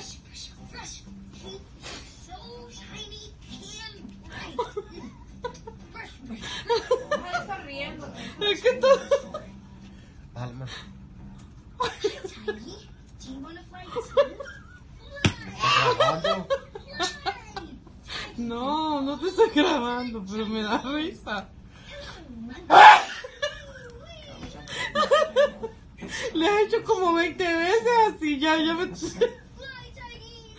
Fresh, fresh, fresh. So shiny and bright. Fresh, fresh. No está riendo. Es que tú... Alma. Hi, Tiny. Do you want to fly too? ¿Grabando? No, no te estoy grabando, pero me da risa. Le he hecho como 20 veces así, ya me... Fly, Tiny.